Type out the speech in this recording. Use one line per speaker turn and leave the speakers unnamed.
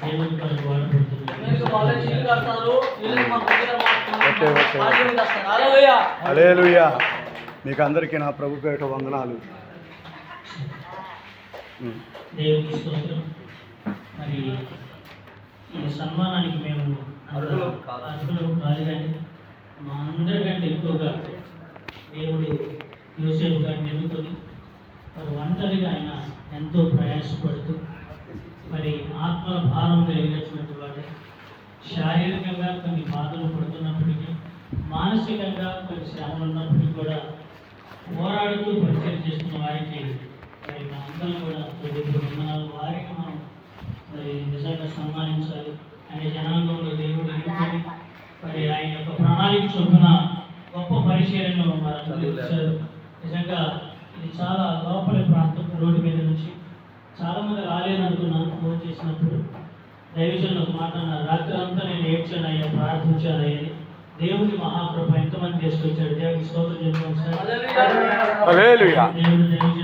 దేవుని కొరకు వాడబడుతుంది.
హల్లెలూయా. మీకు అందరికీ నా ప్రభు పేట వందనాలు.
దేవునికి స్తోత్రం. మరి ఈ సన్మానానికి మేము అర్హులు కాదు కానీ మా అందరికంటే ఎక్కువగా దేవుడు యోసేపు గారిని ఎన్నుకొని మరి ఒంటరిగా ఆయన ఎంతో ప్రయాసపడుతూ మరి ఆత్మల భారం కలిగినటువంటి వాడు, శారీరకంగా కొన్ని బాధలు పడుతున్నప్పటికీ, మానసికంగా కొన్ని శ్రమలు ఉన్నప్పటికీ కూడా పోరాడుతూ పరిచయం చేస్తున్న వారికి మరి మా అందరం కూడా వందనాలు. వారికి మనం మరి నిజంగా సన్మానించాలి. ఆయన జనాంగంలో దేవుడు ఎన్నుకొని మరి ఆయన యొక్క ప్రణాళిక చొప్పున గొప్ప పరిచర్యను మరి అందించారు. నిజంగా ఇది చాలా లోపలి ప్రాంతం, రోడ్డు మీద నుంచి చాలామంది రాలేదనుకున్నాను. ఫోన్ చేసినప్పుడు దైవజనులు ఒక మాట అన్నారు, రాత్రి అంతా నేను ఏడ్చాను అయ్యా, ప్రార్థించాను అయ్యా అని. దేవుని మహాకృప ఎంతమంది తీసుకొచ్చాడు. దేవునికి స్తోత్రం చెప్పుకోండి సార్. దేవుడు దైవజనులు